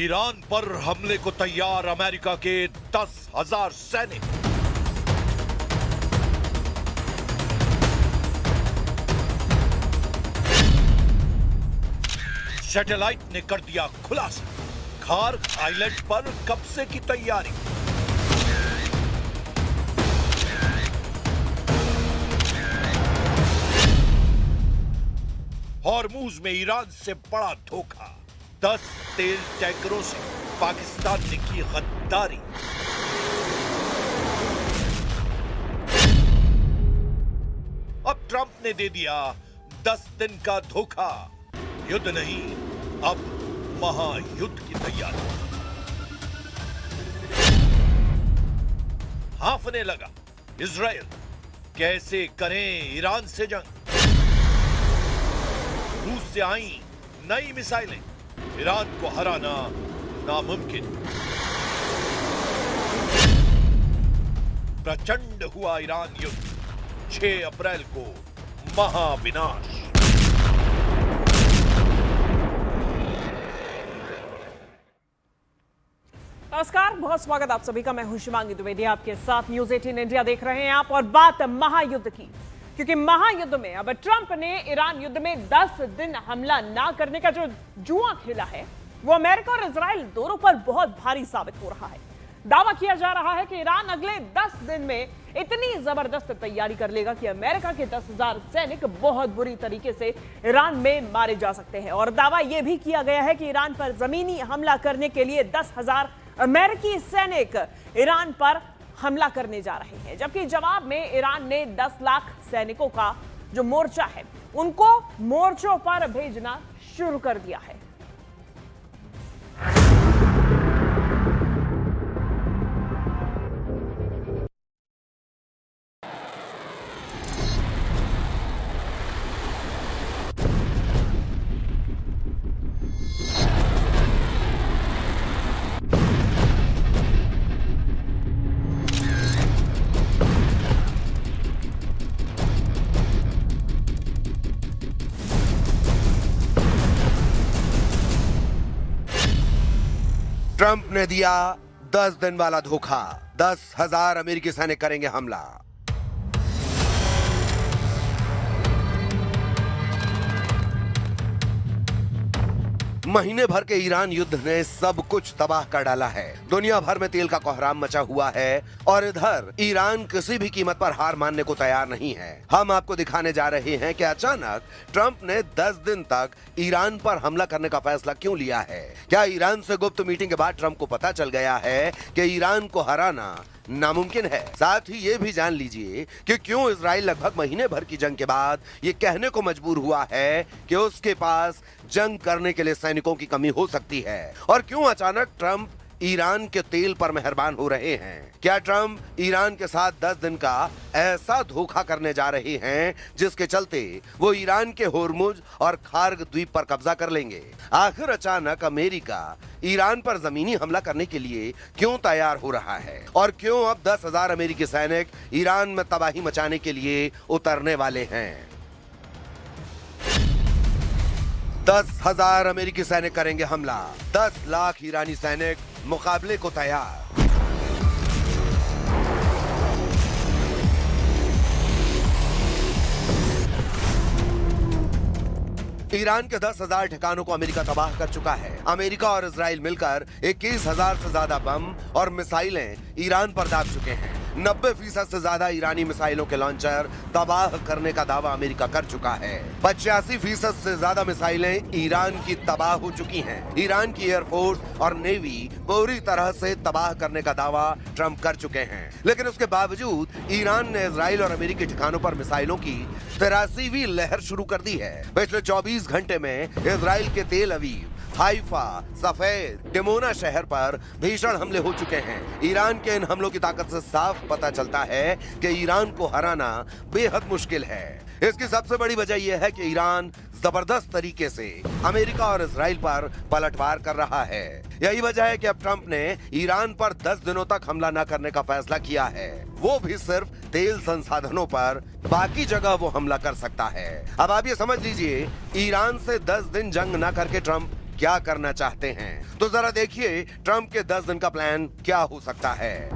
Iran पर हमले को तैयार अमेरिका के 10,000 सैनिक। सैटेलाइट ने कर दिया खुलासा, खार्क आइलैंड पर कब्जे की तैयारी। हॉर्मूज में ईरान से बड़ा धोखा, 10 तेल टैंकरों से पाकिस्तान ने की गद्दारी। अब ट्रंप ने दे दिया 10 दिन का धोखा। युद्ध नहीं, अब महायुद्ध की तैयारी। हांफने लगा इजराइल, कैसे करें ईरान से जंग। रूस से आई नई मिसाइलें, ईरान को हराना नामुमकिन। प्रचंड हुआ ईरान युद्ध, 6 अप्रैल को महाविनाश। नमस्कार, बहुत स्वागत आप सभी का। मैं हूं शिवांगी द्विवेदी, आपके साथ न्यूज 18 इंडिया देख रहे हैं आप। और बात महायुद्ध की, क्योंकि महायुद्ध में अब ट्रंप ने ईरान युद्ध में 10 दिन हमला ना करने का जो जुआ खेला है, वो अमेरिका और इजराइल दोनों पर बहुत भारी साबित हो रहा है। दावा किया जा रहा है कि ईरान अगले 10 दिन में इतनी जबरदस्त तैयारी कर लेगा कि अमेरिका के 10,000 सैनिक बहुत बुरी तरीके से ईरान में मारे जा सकते हैं। और दावा यह भी किया गया है कि ईरान पर जमीनी हमला करने के लिए 10,000 अमेरिकी सैनिक ईरान पर हमला करने जा रहे हैं, जबकि जवाब में ईरान ने 10 लाख सैनिकों का जो मोर्चा है उनको मोर्चों पर भेजना शुरू कर दिया है। ट्रंप ने दिया 10 दिन वाला धोखा, 10,000 अमेरिकी सैनिक करेंगे हमला। महीने भर के ईरान युद्ध ने सब कुछ तबाह कर डाला है। दुनिया भर में तेल का कोहराम मचा हुआ है और इधर ईरान किसी भी कीमत पर हार मानने को तैयार नहीं है। हम आपको दिखाने जा रहे हैं कि अचानक ट्रंप ने 10 दिन तक ईरान पर हमला करने का फैसला क्यों लिया है। क्या ईरान से गुप्त मीटिंग के बाद ट्रंप को पता चल गया है कि ईरान को हराना नामुमकिन है। साथ ही ये भी जान लीजिए कि क्यों इजराइल लगभग महीने भर की जंग के बाद ये कहने को मजबूर हुआ है कि उसके पास जंग करने के लिए सैनिकों की कमी हो सकती है, और क्यों अचानक ट्रंप ईरान के तेल पर मेहरबान हो रहे हैं। क्या ट्रंप ईरान के साथ 10 दिन का ऐसा धोखा करने जा रहे हैं जिसके चलते वो ईरान के होर्मुज और खार्ग द्वीप पर कब्जा कर लेंगे। आखिर अचानक अमेरिका ईरान पर जमीनी हमला करने के लिए क्यों तैयार हो रहा है, और क्यों अब 10,000 अमेरिकी सैनिक ईरान में तबाही मचाने के लिए उतरने वाले हैं। 10,000 अमेरिकी सैनिक करेंगे हमला, 10 लाख ईरानी सैनिक मुकाबले को तैयार। ईरान के 10,000 ठिकानों को अमेरिका तबाह कर चुका है। अमेरिका और इजराइल मिलकर 21,000 से ज्यादा बम और मिसाइलें ईरान पर दाग चुके हैं। 90% से ज्यादा ईरानी मिसाइलों के लॉन्चर तबाह करने का दावा अमेरिका कर चुका है। 85% से ज्यादा मिसाइलें ईरान की तबाह हो चुकी हैं। ईरान की एयरफोर्स और नेवी पूरी तरह से तबाह करने का दावा ट्रंप कर चुके हैं। लेकिन उसके बावजूद ईरान ने इजराइल और अमेरिकी ठिकानों पर मिसाइलों की 83वीं लहर शुरू कर दी है। पिछले 24 घंटे में इजराइल के तेल अवीव, हाइफा, सफेद, डिमोना शहर पर भीषण हमले हो चुके हैं। ईरान के इन हमलों की ताकत से साफ पता चलता है कि ईरान को हराना बेहद मुश्किल है। इसकी सबसे बड़ी वजह यह है कि ईरान जबरदस्त तरीके से अमेरिका और इजराइल पर पलटवार कर रहा है। यही वजह है कि अब ट्रंप ने ईरान पर 10 दिनों तक हमला न करने का फैसला किया है, वो भी सिर्फ तेल संसाधनों पर। बाकी जगह वो हमला कर सकता है। अब आप ये समझ लीजिए, ईरान से 10 दिन जंग न करके ट्रंप क्या करना चाहते हैं। तो जरा देखिए ट्रंप के 10 दिन का प्लान क्या हो सकता है।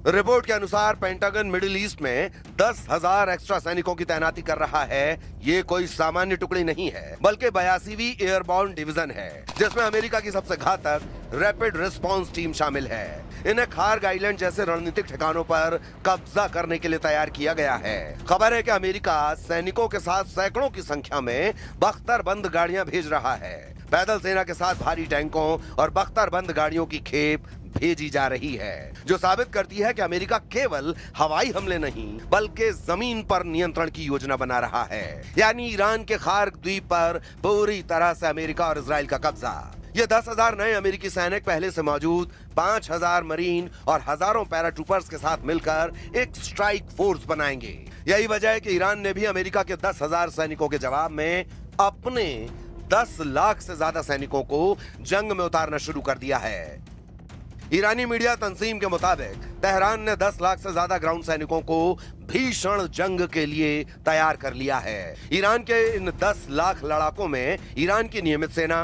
रिपोर्ट के अनुसार पेंटागन मिडिल ईस्ट में 10,000 एक्स्ट्रा सैनिकों की तैनाती कर रहा है। ये कोई सामान्य टुकड़ी नहीं है, बल्कि 82वीं एयरबॉर्न डिवीजन है, जिसमें अमेरिका की सबसे घातक रैपिड रिस्पांस टीम शामिल है। इन्हें खार्ग आइलैंड जैसे रणनीतिक ठिकानों पर कब्जा करने के लिए तैयार किया गया है। खबर है कि अमेरिका सैनिकों के साथ सैकड़ों की संख्या में बख्तरबंद गाड़ियां भेज रहा है। पैदल सेना के साथ भारी टैंकों और बख्तरबंद गाड़ियों की खेप भेजी जा रही है, जो साबित करती है कि अमेरिका केवल हवाई हमले नहीं बल्कि जमीन पर नियंत्रण की योजना बना रहा है। यानी ईरान के खार्ग द्वीप पर पूरी तरह से अमेरिका और इजराइल का कब्जा। ये 10,000 नए अमेरिकी सैनिक पहले से मौजूद 5,000 मरीन और हजारों पैराट्रूपर्स के साथ मिलकर एक स्ट्राइक फोर्स बनाएंगे। यही वजह है कि ईरान ने भी अमेरिका के 10,000 सैनिकों के जवाब में अपने 10 लाख से ज्यादा सैनिकों को जंग में उतारना शुरू कर दिया है। ईरानी मीडिया तंजीम के मुताबिक तेहरान ने 10 लाख से ज्यादा ग्राउंड सैनिकों को भीषण जंग के लिए तैयार कर लिया है। ईरान के इन 10 लाख लड़ाकों में ईरान की नियमित सेना,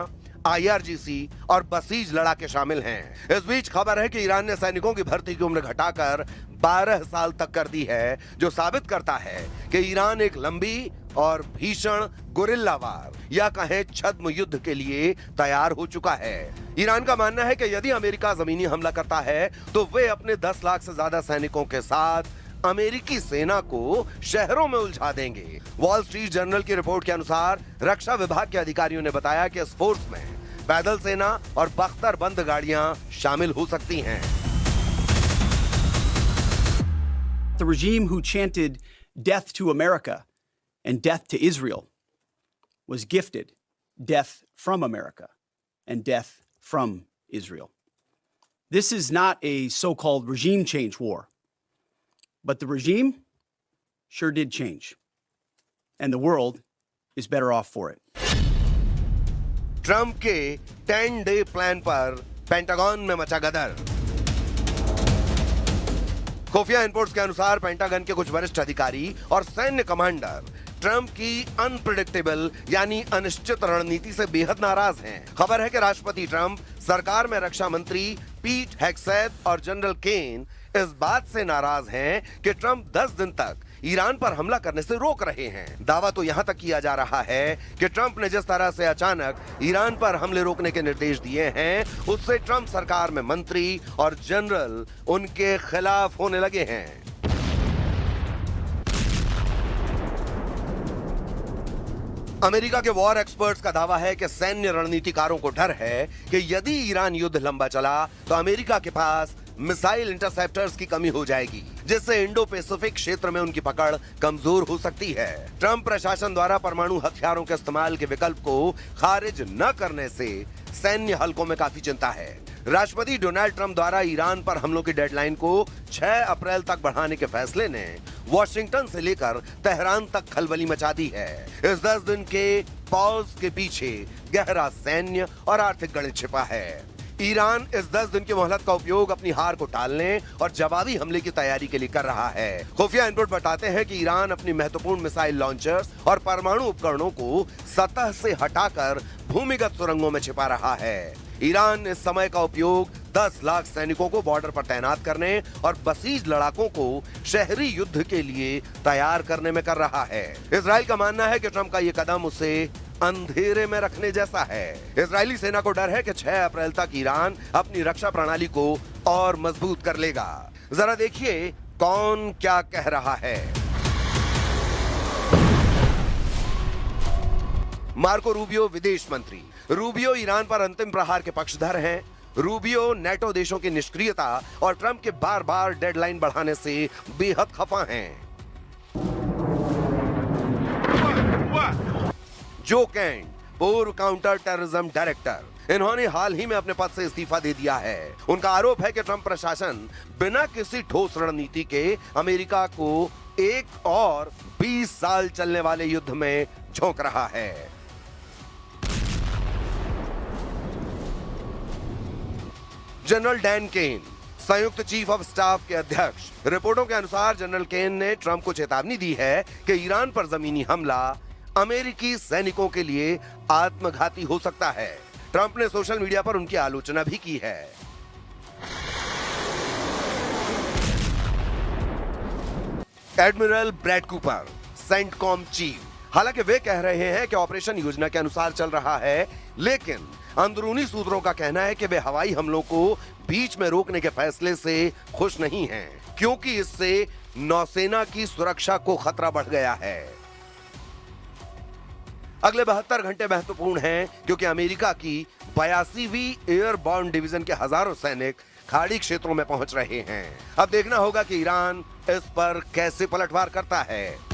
IRGC और बसीज लड़ाके शामिल हैं। इस बीच खबर है कि ईरान ने सैनिकों की भर्ती की उम्र घटाकर 12 साल तक कर दी है, जो साबित करता है कि ईरान एक लंबी और भीषण गुरिल्ला वार या कहें छद्म युद्ध के लिए तैयार हो चुका है। ईरान का मानना है कि यदि अमेरिका जमीनी हमला करता है तो वे अपने 10 लाख से ज्यादा सैनिकों के साथ अमेरिकी सेना को शहरों में उलझा देंगे। वॉल स्ट्रीट जर्नल की रिपोर्ट के अनुसार रक्षा विभाग के अधिकारियों ने बताया कि इस फोर्स में पैदल सेना और बख्तरबंद गाड़ियां शामिल हो सकती हैं। The regime who chanted death to America and death to Israel was gifted death from America and death from Israel. This is not a so-called regime change war, but the regime sure did change, and the world is better off for it. Trump के 10-डे plan पर pentagon में मचा गदर। खुफिया inputs के अनुसार pentagon के कुछ वरिष्ठ अधिकारी और सैन्य कमांडर ट्रंप की अनप्रेडिक्टेबल यानी अनिश्चित रणनीति से बेहद नाराज हैं। खबर है कि राष्ट्रपति ट्रंप सरकार में रक्षा मंत्री पीट हेग्सेथ और जनरल केन इस बात से नाराज हैं कि ट्रंप 10 दिन तक ईरान पर हमला करने से रोक रहे हैं। दावा तो यहां तक किया जा रहा है कि ट्रंप ने जिस तरह से अचानक ईरान पर हमले रोकने के निर्देश दिए हैं, उससे ट्रंप सरकार में मंत्री और जनरल उनके खिलाफ होने लगे हैं। अमेरिका के वॉर एक्सपर्ट्स का दावा है कि सैन्य रणनीतिकारों को डर है कि यदि ईरान युद्ध लंबा चला तो अमेरिका के पास मिसाइल इंटरसेप्टर्स की कमी हो जाएगी, जिससे इंडो पैसिफिक क्षेत्र में उनकी पकड़ कमजोर हो सकती है। ट्रंप प्रशासन द्वारा परमाणु हथियारों के इस्तेमाल के विकल्प को खारिज न करने से सैन्य हलकों में काफी चिंता है। राष्ट्रपति डोनाल्ड ट्रंप द्वारा ईरान पर हमलों की डेडलाइन को 6 अप्रैल तक बढ़ाने के फैसले ने वॉशिंगटन से लेकर तेहरान तक खलबली मचा दी है। इस 10 दिन के पॉज के पीछे गहरा सैन्य और आर्थिक गणित छिपा है। ईरान इस 10 दिन की मोहलत का उपयोग अपनी हार को टालने और जवाबी हमले की तैयारी के लिए कर रहा है। खुफिया इनपुट बताते हैं कि ईरान अपनी महत्वपूर्ण मिसाइल लॉन्चर्स और परमाणु उपकरणों को सतह से हटाकर भूमिगत सुरंगों में छिपा रहा है। ईरान इस समय का उपयोग 10 लाख सैनिकों को बॉर्डर पर तैनात करने और बसीज लड़ाकों को शहरी युद्ध के लिए तैयार करने में कर रहा है। इजराइल का मानना है कि ट्रंप का ये कदम उसे अंधेरे में रखने जैसा है। इजरायली सेना को डर है कि 6 अप्रैल तक ईरान अपनी रक्षा प्रणाली को और मजबूत कर लेगा। जरा देखिए कौन क्या कह रहा है। मार्को रूबियो विदेश मंत्री। रूबियो ईरान पर अंतिम प्रहार के पक्षधर हैं। रूबियो नेटो देशों की निष्क्रियता और ट्रंप के बार बार डेडलाइन बढ़ाने से बेहद खफा हैं। जो कैंट, पूर्व काउंटर टेररिज्म डायरेक्टर, इन्होंने हाल ही में अपने पद से इस्तीफा दे दिया है। उनका आरोप है कि ट्रंप प्रशासन बिना किसी ठोस रणनीति के अमेरिका को एक और 20 साल चलने वाले युद्ध में झोंक रहा है। जनरल डैन केन, संयुक्त चीफ ऑफ स्टाफ के अध्यक्ष। रिपोर्टों के अनुसार जनरल केन ने ट्रंप को चेतावनी दी है कि ईरान पर जमीनी हमला अमेरिकी सैनिकों के लिए आत्मघाती हो सकता है। ट्रंप ने सोशल मीडिया पर उनकी आलोचना भी की है। Admiral Brad Cooper, CENTCOM chief, हालांकि वे कह रहे हैं कि ऑपरेशन योजना के अनुसार चल रहा है, लेकिन अंदरूनी सूत्रों का कहना है कि वे हवाई हमलों को बीच में रोकने के फैसले से खुश नहीं हैं, क्योंकि इससे नौसेना की सुरक्षा को खतरा बढ़ गया है। अगले 72 घंटे महत्वपूर्ण हैं, क्योंकि अमेरिका की 82वीं एयरबॉर्न डिवीजन के हजारों सैनिक खाड़ी क्षेत्रों में पहुंच रहे हैं। अब देखना होगा कि ईरान इस पर कैसे पलटवार करता है।